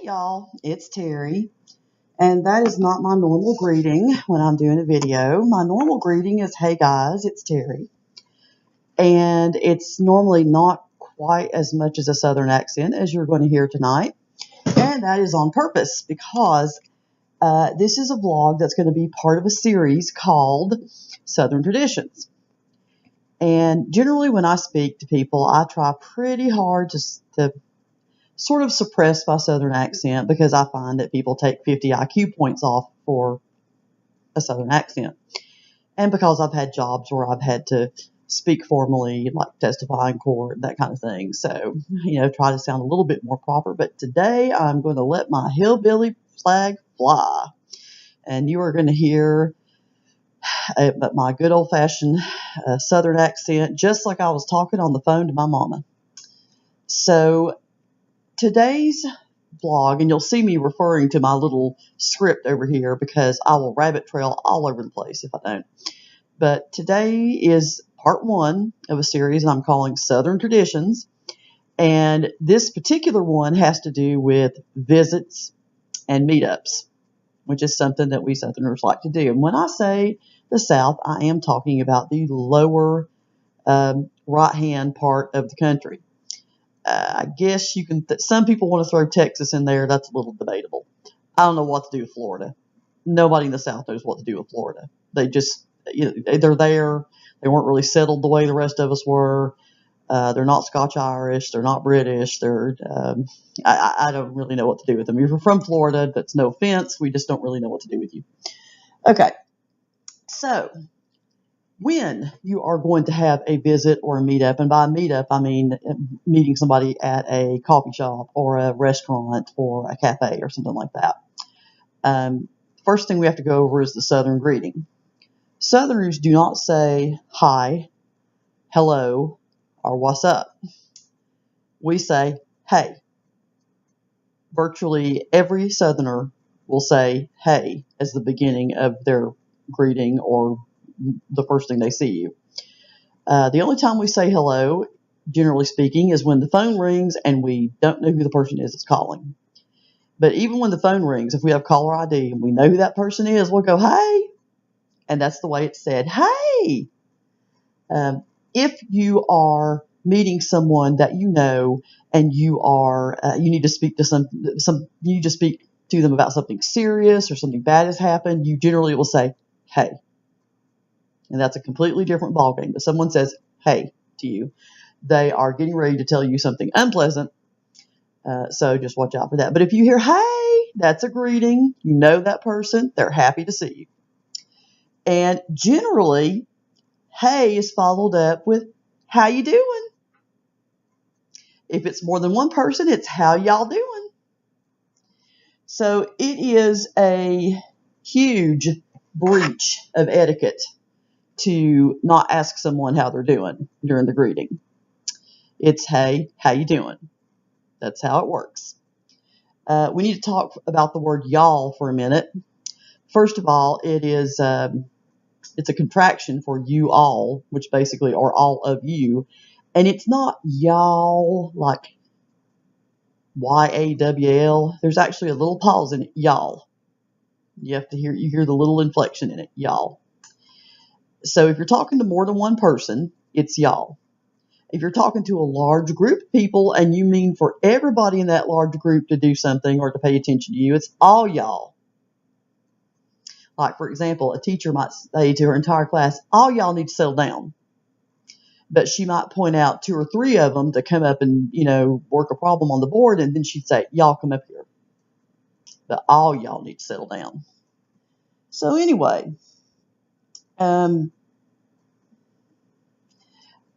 Y'all, it's Terry, and that is not my normal greeting when I'm doing a video. My normal greeting is, hey guys, it's Terry, and it's normally not quite as much as a Southern accent as you're going to hear tonight, and that is on purpose because this is a vlog that's going to be part of a series called Southern Traditions. And generally when I speak to people, I try pretty hard to sort of suppress my Southern accent because I find that people take 50 IQ points off for a Southern accent. And because I've had jobs where I've had to speak formally, like testify in court, that kind of thing. So, try to sound a little bit more proper. But today I'm going to let my hillbilly flag fly. And you are going to hear my good old-fashioned Southern accent, just like I was talking on the phone to my mama. So today's vlog, and you'll see me referring to my little script over here because I will rabbit trail all over the place if I don't. But today is part one of a series I'm calling Southern Traditions. And this particular one has to do with visits and meetups, which is something that we Southerners like to do. And when I say the South, I am talking about the lower right-hand part of the country. I guess you can, some people want to throw Texas in there. That's a little debatable. I don't know what to do with Florida. Nobody in the South knows what to do with Florida. They just, they're there. They weren't really settled the way the rest of us were. They're not Scotch-Irish. They're not British. I don't really know what to do with them. If you're from Florida, that's no offense. We just don't really know what to do with you. Okay. So when you are going to have a visit or a meetup, and by meetup, I mean meeting somebody at a coffee shop or a restaurant or a cafe or something like that. First thing we have to go over is the Southern greeting. Southerners do not say hi, hello, or what's up. We say, hey. Virtually every Southerner will say, hey, as the beginning of their greeting or the first thing they see you. The only time we say hello, generally speaking, is when the phone rings and we don't know who the person is that's calling. But even when the phone rings, if we have caller ID and we know who that person is, we'll go, hey. And that's the way it's said, hey. If you are meeting someone that you know and you need to speak to you need to speak to them about something serious or something bad has happened, you generally will say, hey. And that's a completely different ballgame. But someone says, hey, to you, they are getting ready to tell you something unpleasant. So just watch out for that. But if you hear, hey, that's a greeting. You know that person. They're happy to see you. And generally, hey is followed up with, how you doing? If it's more than one person, it's how y'all doing? So it is a huge breach of etiquette to not ask someone how they're doing during the greeting. It's, hey, how you doing? That's how it works. We need to talk about the word y'all for a minute. First of all, it's a contraction for you all, which basically are all of you. And it's not y'all like Y-A-W-L. There's actually a little pause in it, y'all. You hear the little inflection in it, y'all. So if you're talking to more than one person, it's y'all. If you're talking to a large group of people and you mean for everybody in that large group to do something or to pay attention to you, it's all y'all. Like, for example, a teacher might say to her entire class, all y'all need to settle down. But she might point out two or three of them to come up and, work a problem on the board, and then she'd say, y'all come up here. But all y'all need to settle down. So anyway,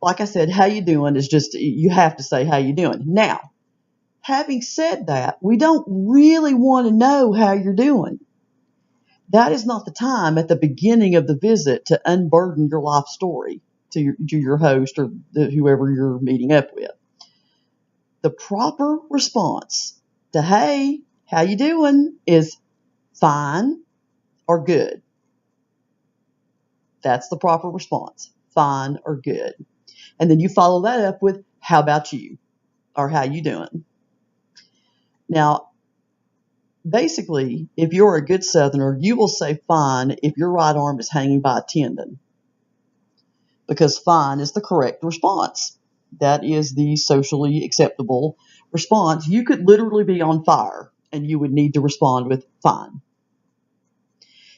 like I said, how you doing is just, you have to say how you doing. Now, having said that, we don't really want to know how you're doing. That is not the time at the beginning of the visit to unburden your life story to your host or whoever you're meeting up with. The proper response to, hey, how you doing, is fine or good. That's the proper response, fine or good. And then you follow that up with, how about you? Or how you doing? Now, basically, if you're a good Southerner, you will say fine if your right arm is hanging by a tendon, because fine is the correct response. That is the socially acceptable response. You could literally be on fire and you would need to respond with fine.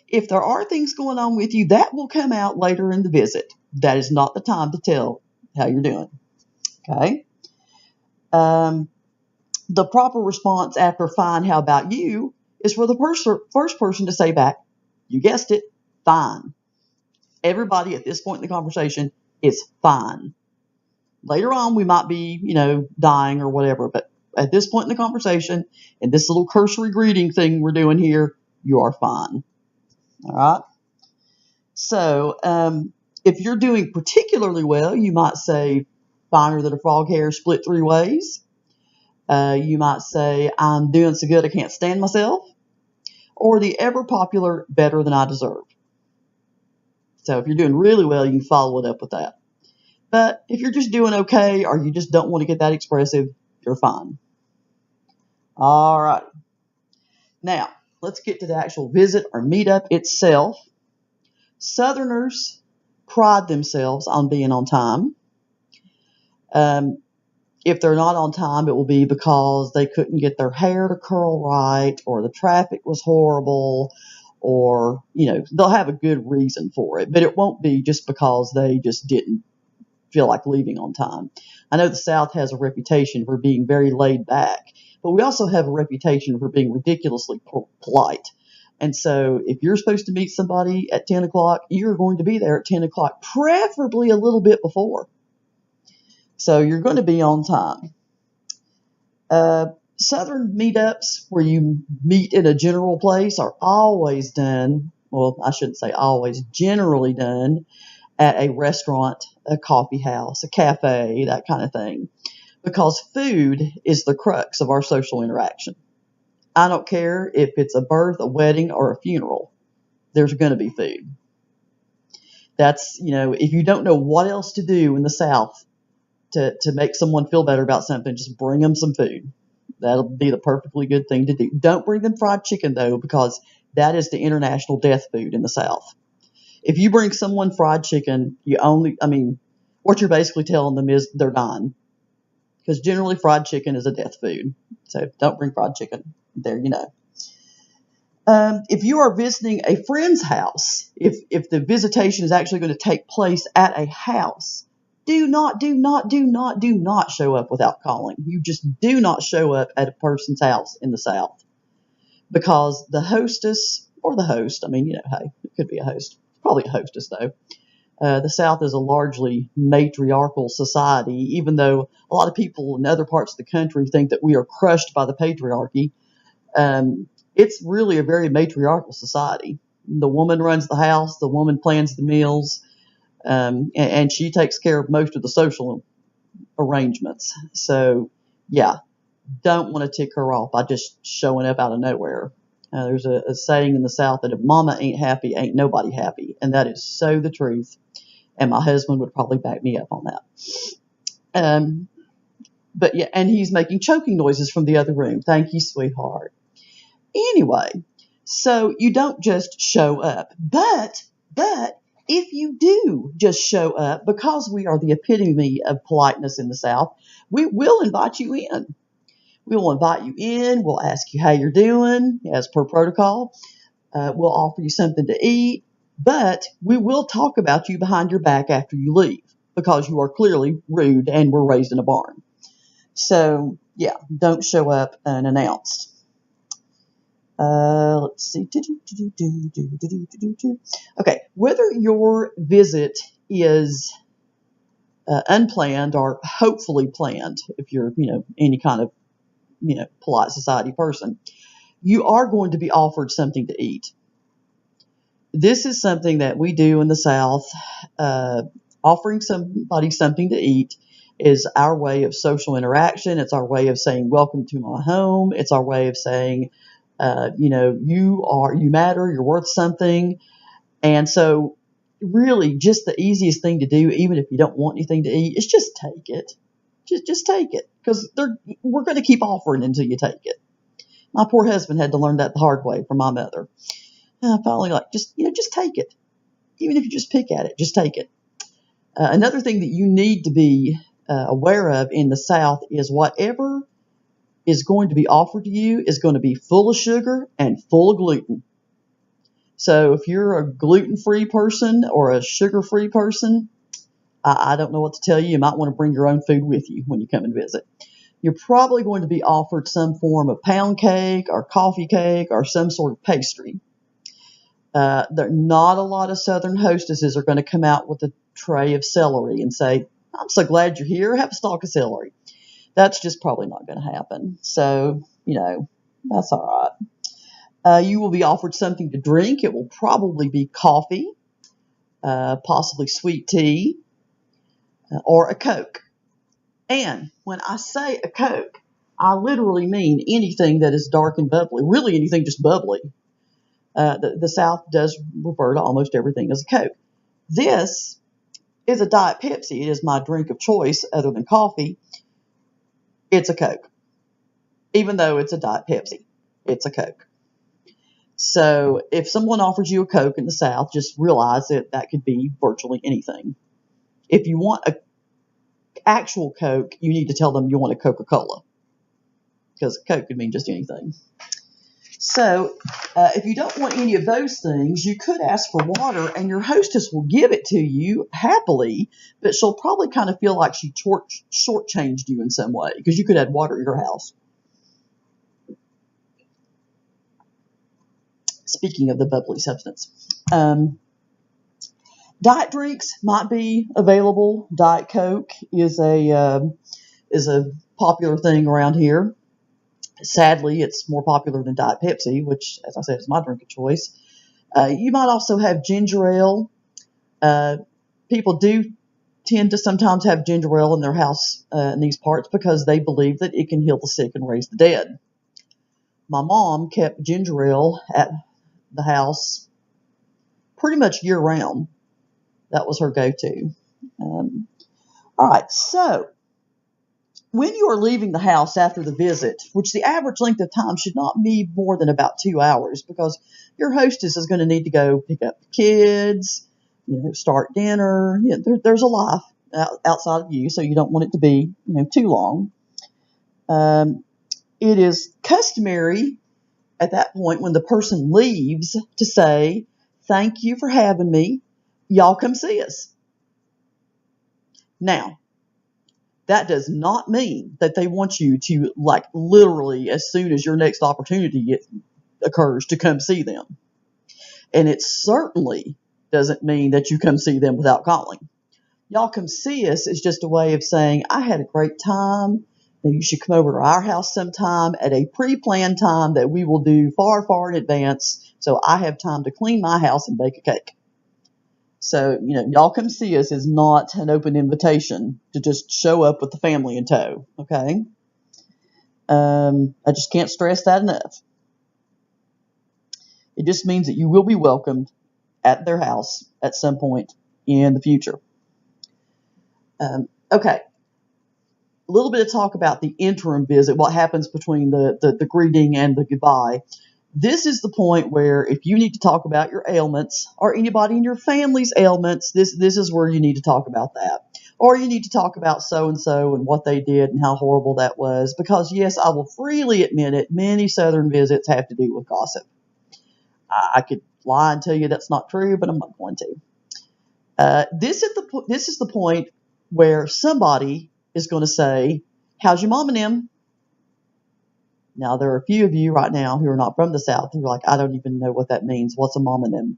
If there are things going on with you, that will come out later in the visit. That is not the time to tell how you're doing. Okay? The proper response after fine, how about you, is for the first person to say back, you guessed it, fine. Everybody at this point in the conversation is fine. Later on, we might be, dying or whatever, but at this point in the conversation, in this little cursory greeting thing we're doing here, you are fine. All right? So, if you're doing particularly well, you might say, finer than a frog hair split three ways. You might say, I'm doing so good I can't stand myself. Or the ever popular, better than I deserve. So if you're doing really well, you follow it up with that. But if you're just doing okay, or you just don't want to get that expressive, you're fine. All right. Now, let's get to the actual visit or meetup itself. Southerners pride themselves on being on time. If they're not on time, it will be because they couldn't get their hair to curl right, or the traffic was horrible, or, they'll have a good reason for it. But it won't be just because they just didn't feel like leaving on time. I know the South has a reputation for being very laid back, but we also have a reputation for being ridiculously polite. And so if you're supposed to meet somebody at 10 o'clock, you're going to be there at 10 o'clock, preferably a little bit before. So you're going to be on time. Southern meetups where you meet in a general place are always done, well, I shouldn't say always, generally done at a restaurant, a coffee house, a cafe, that kind of thing. Because food is the crux of our social interaction. I don't care if it's a birth, a wedding, or a funeral. There's going to be food. That's, if you don't know what else to do in the South to make someone feel better about something, just bring them some food. That'll be the perfectly good thing to do. Don't bring them fried chicken, though, because that is the international death food in the South. If you bring someone fried chicken, what you're basically telling them is they're dying. Because generally fried chicken is a death food. So don't bring fried chicken. There you know. If you are visiting a friend's house, if the visitation is actually going to take place at a house, do not show up without calling. You just do not show up at a person's house in the South. Because the hostess, or the host, hey, it could be a host. Probably a hostess, though. The South is a largely matriarchal society, even though a lot of people in other parts of the country think that we are crushed by the patriarchy. It's really a very matriarchal society. The woman runs the house, the woman plans the meals, and she takes care of most of the social arrangements. So, yeah, don't want to tick her off by just showing up out of nowhere. There's a saying in the South that if mama ain't happy, ain't nobody happy. And that is so the truth. And my husband would probably back me up on that. But yeah, and he's making choking noises from the other room. Thank you, sweetheart. Anyway, so you don't just show up. But if you do just show up, because we are the epitome of politeness in the South, we will invite you in. We will invite you in. We'll ask you how you're doing, as per protocol. We'll offer you something to eat. But we will talk about you behind your back after you leave, because you are clearly rude and were raised in a barn. So, yeah, don't show up unannounced. Let's see. Okay, whether your visit is unplanned or hopefully planned, if you're, any kind of, polite society person, you are going to be offered something to eat. This is something that we do in the South. Offering somebody something to eat is our way of social interaction. It's our way of saying, welcome to my home. It's our way of saying, you matter, you're worth something. And so really just the easiest thing to do, even if you don't want anything to eat, is just take it. Just take it, because we're going to keep offering until you take it. My poor husband had to learn that the hard way from my mother. And I finally just take it. Even if you just pick at it, just take it. Another thing that you need to be aware of in the South is whatever is going to be offered to you is going to be full of sugar and full of gluten. So if you're a gluten-free person or a sugar-free person, I don't know what to tell you. You might want to bring your own food with you when you come and visit. You're probably going to be offered some form of pound cake or coffee cake or some sort of pastry. There not a lot of Southern hostesses are going to come out with a tray of celery and say, I'm so glad you're here. Have a stalk of celery. That's just probably not going to happen. So, that's all right. You will be offered something to drink. It will probably be coffee, possibly sweet tea, or a Coke. And when I say a Coke, I literally mean anything that is dark and bubbly, really anything just bubbly. The South does refer to almost everything as a Coke. This is a Diet Pepsi. It is my drink of choice other than coffee. It's a Coke. Even though it's a Diet Pepsi, it's a Coke. So if someone offers you a Coke in the South, just realize that could be virtually anything. If you want an actual Coke, you need to tell them you want a Coca-Cola, because Coke could mean just anything. So if you don't want any of those things, you could ask for water, and your hostess will give it to you happily, but she'll probably kind of feel like she shortchanged you in some way, because you could add water at your house. Speaking of the bubbly substance. Diet drinks might be available. Diet Coke is a popular thing around here. Sadly, it's more popular than Diet Pepsi, which, as I said, is my drink of choice. You might also have ginger ale. People do tend to sometimes have ginger ale in their house in these parts because they believe that it can heal the sick and raise the dead. My mom kept ginger ale at the house pretty much year-round. That was her go-to. All right, so when you are leaving the house after the visit, which the average length of time should not be more than about 2 hours, because your hostess is going to need to go pick up the kids, start dinner. There's a life outside of you, so you don't want it to be, too long. It is customary at that point when the person leaves to say, thank you for having me. Y'all come see us. Now, that does not mean that they want you to, literally, as soon as your next opportunity occurs, to come see them. And it certainly doesn't mean that you come see them without calling. Y'all come see us is just a way of saying, I had a great time, and you should come over to our house sometime at a pre-planned time that we will do far, far in advance, so I have time to clean my house and bake a cake. So, y'all come see us is not an open invitation to just show up with the family in tow, okay? I just can't stress that enough. It just means that you will be welcomed at their house at some point in the future. Okay. A little bit of talk about the interim visit, what happens between the greeting and the goodbye. This is the point where if you need to talk about your ailments or anybody in your family's ailments, this is where you need to talk about that. Or you need to talk about so-and-so and what they did and how horrible that was. Because, yes, I will freely admit it, many Southern visits have to do with gossip. I could lie and tell you that's not true, but I'm not going to. This is the point where somebody is going to say, how's your mom and them? Now, there are a few of you right now who are not from the South who are like, I don't even know what that means. What's a momonym?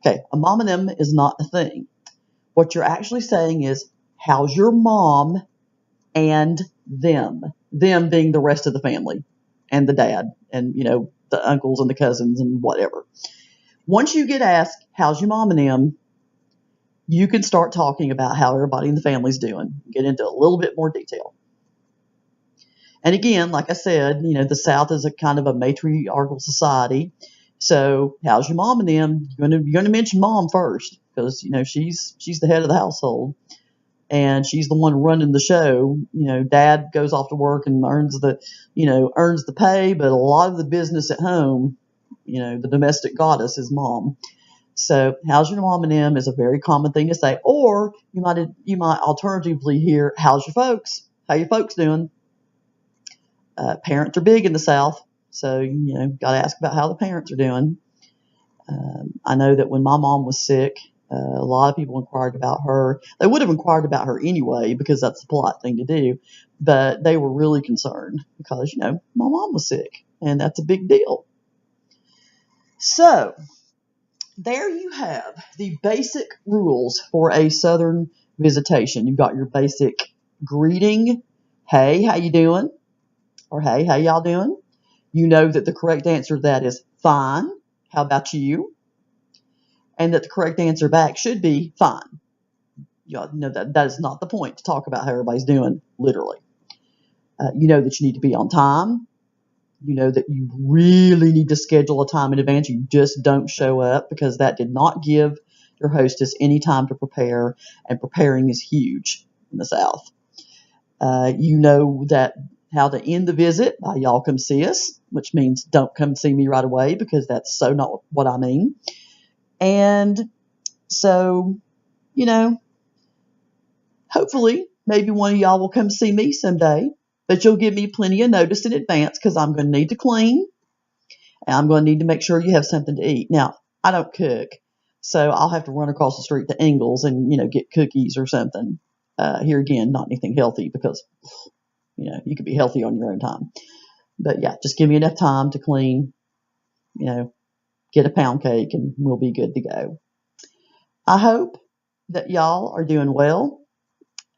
Okay, a momonym is not a thing. What you're actually saying is, how's your mom and them? Them being the rest of the family and the dad and, the uncles and the cousins and whatever. Once you get asked, how's your mom and them? You can start talking about how everybody in the family's doing. Get into a little bit more detail. And again, like I said, the South is a kind of a matriarchal society. So how's your mom and them? You're going to mention mom first because, she's the head of the household. and she's the one running the show. Dad goes off to work and earns the pay, but a lot of the business at home, the domestic goddess is mom. So, how's your mom and them is a very common thing to say. Or you might alternatively hear, how's your folks? How your folks doing? Parents are big in the South, so got to ask about how the parents are doing. I know that when my mom was sick, a lot of people inquired about her. They would have inquired about her anyway because that's the polite thing to do, but they were really concerned because my mom was sick, and that's a big deal. So there you have the basic rules for a Southern visitation. You've got your basic greeting, hey, how you doing? Or hey, how y'all doing? You know that the correct answer to that is fine. How about you? And that the correct answer back should be fine. Y'all know that is not the point to talk about how everybody's doing, literally. You know that you need to be on time. You know that you really need to schedule a time in advance. You just don't show up because that did not give your hostess any time to prepare, and preparing is huge in the South. You know that how to end the visit by y'all come see us, which means don't come see me right away because that's so not what I mean. And so, hopefully maybe one of y'all will come see me someday, but you'll give me plenty of notice in advance because I'm going to need to clean and I'm going to need to make sure you have something to eat. Now, I don't cook, so I'll have to run across the street to Ingles and, get cookies or something. Here again, not anything healthy because you could be healthy on your own time. But yeah, just give me enough time to clean, get a pound cake, and we'll be good to go. I hope that y'all are doing well,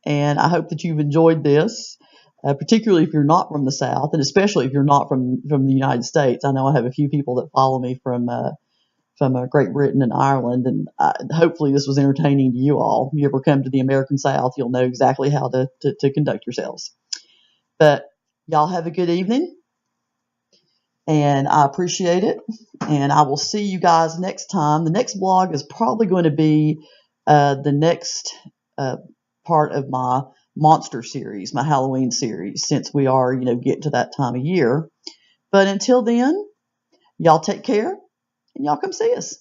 and I hope that you've enjoyed this, particularly if you're not from the South, and especially if you're not from the United States. I know I have a few people that follow me from Great Britain and Ireland, and hopefully this was entertaining to you all. If you ever come to the American South, you'll know exactly how to conduct yourselves. But y'all have a good evening, and I appreciate it, and I will see you guys next time. The next vlog is probably going to be the next part of my monster series, my Halloween series, since we are, getting to that time of year. But until then, y'all take care, and y'all come see us.